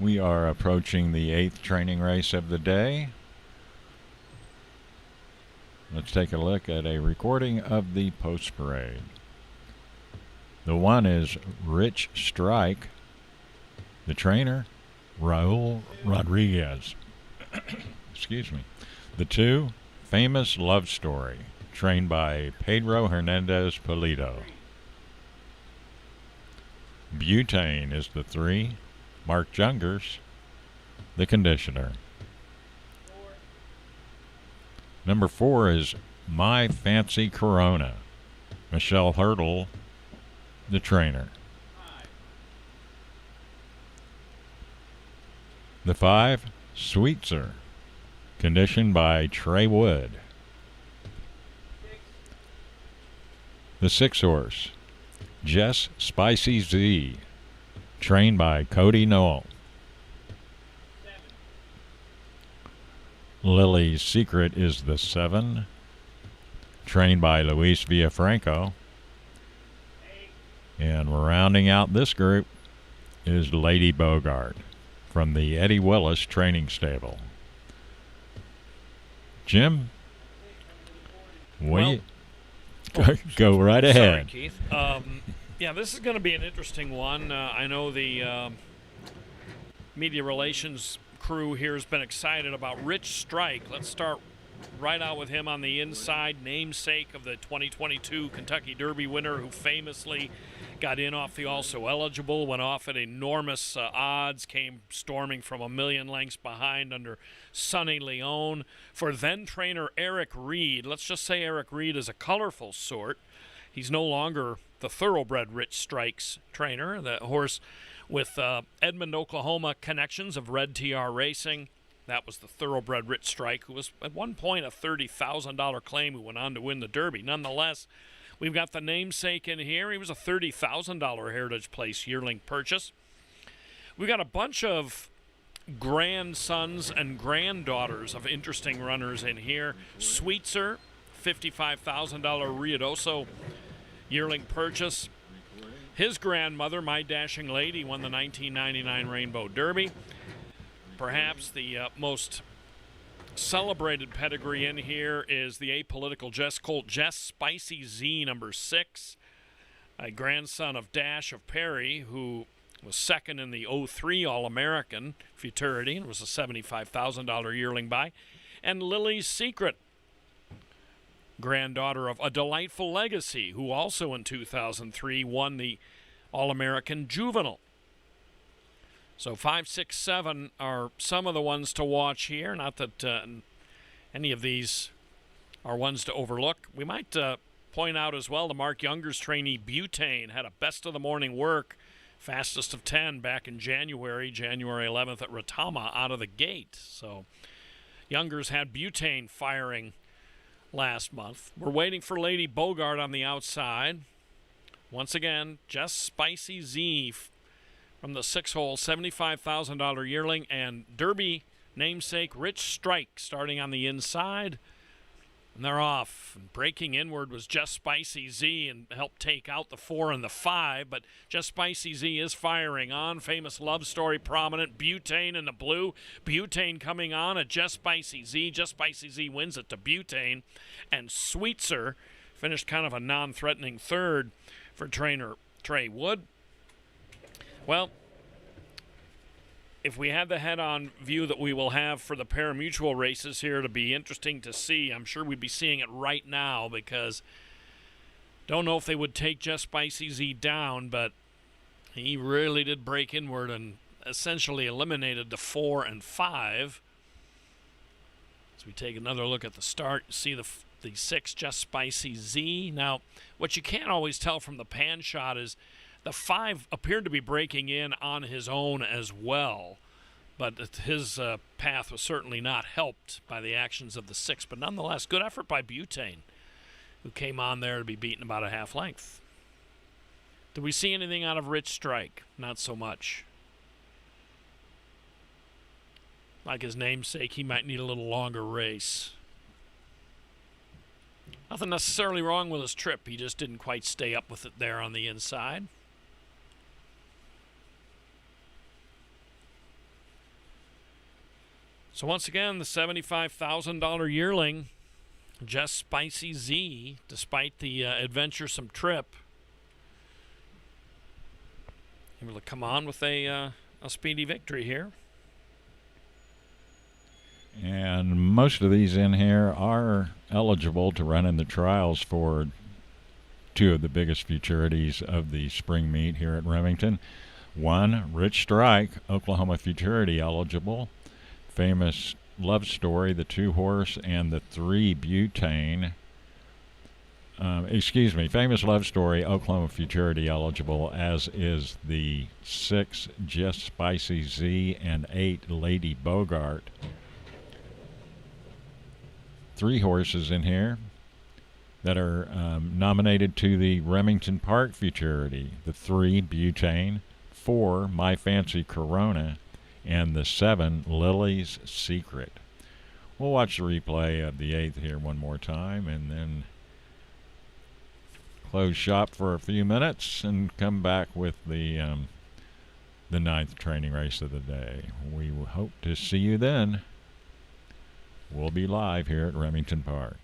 We are approaching the 8th training race of the day. Let's take a look at a recording of the post parade. The 1 is Rich Strike. The trainer, Raul Rodriguez. Excuse me. The 2, Famous Love Story, trained by Pedro Hernandez Pulido. Butane is the 3, Mark Jungers, the conditioner. Number 4 is My Fancy Corona, Michelle Hurdle, the trainer. The 5, Sweetser, conditioned by Trey Wood. The 6 horse, Jess Spicy Z, trained by Cody Noel. Lily's Secret is the 7, trained by Luis Villafranco. And rounding out this group is Lady Bogart from the Eddie Willis training stable. Jim, go right ahead. Sorry, Keith. Yeah, this is going to be an interesting one. I know the media relations crew here has been excited about Rich Strike. Let's start right out with him on the inside, namesake of the 2022 Kentucky Derby winner who famously got in off the also eligible, went off at enormous odds, came storming from a million lengths behind under Sonny Leone. For then trainer Eric Reed, let's just say Eric Reed is a colorful sort. He's no longer the thoroughbred Rich Strike's trainer, the horse with Edmond, Oklahoma connections of Red TR Racing. That was the thoroughbred Rich Strike, who was at one point a $30,000 claim who went on to win the Derby. Nonetheless, we've got the namesake in here. He was a $30,000 Heritage Place yearling purchase. We've got a bunch of grandsons and granddaughters of interesting runners in here. Sweetser, $55,000 Ruidoso yearling purchase. His grandmother, My Dashing Lady, won the 1999 Rainbow Derby. Perhaps the most celebrated pedigree in here is the apolitical Jess Spicy Z, number 6, a grandson of Dash of Perry, who was second in the 03 All-American Futurity and was a $75,000 yearling buy. And Lily's Secret, granddaughter of A Delightful Legacy, who also in 2003 won the All-American Juvenile. So 5, 6, 7 are some of the ones to watch here. Not that any of these are ones to overlook. We might point out as well the Mark Younger's trainee Butane had a best of the morning work, fastest of 10 back in January 11th at Retama out of the gate. So Younger's had Butane firing last month. We're waiting for Lady Bogart on the outside. Once again, Just Spicy Z from the 6-hole, $75,000 yearling, and Derby namesake Rich Strike starting on the inside. And they're off. And breaking inward was Just Spicy Z and helped take out the 4 and the 5, but Just Spicy Z is firing on. Famous Love Story prominent. Butane in the blue. Butane coming on at Just Spicy Z. Just Spicy Z wins it to Butane. And Sweetser finished kind of a non-threatening third for trainer Trey Wood. Well, if we had the head-on view that we will have for the pari-mutuel races here, to be interesting to see. I'm sure we'd be seeing it right now because don't know if they would take Just Spicy Z down, but he really did break inward and essentially eliminated the 4 and 5. As we take another look at the start, you see the 6 Just Spicy Z. Now, what you can't always tell from the pan shot is the 5 appeared to be breaking in on his own as well, but his path was certainly not helped by the actions of the 6. But nonetheless, good effort by Butane, who came on there to be beaten about a half length. Did we see anything out of Rich Strike? Not so much. Like his namesake, he might need a little longer race. Nothing necessarily wrong with his trip. He just didn't quite stay up with it there on the inside. So once again, the $75,000 yearling, Just Spicy Z, despite the adventuresome trip, able to come on with a speedy victory here. And most of these in here are eligible to run in the trials for two of the biggest futurities of the spring meet here at Remington. One, Rich Strike, Oklahoma Futurity eligible. Famous Love Story, the 2-horse, and the 3 butane. Famous Love Story, Oklahoma Futurity eligible, as is the 6 Just Spicy Z and 8 Lady Bogart. 3 horses in here that are nominated to the Remington Park Futurity. The 3 butane, 4 My Fancy Corona, and the 7 Lily's Secret. We'll watch the replay of the 8th here one more time and then close shop for a few minutes and come back with the 9th training race of the day. We hope to see you then. We'll be live here at Remington Park.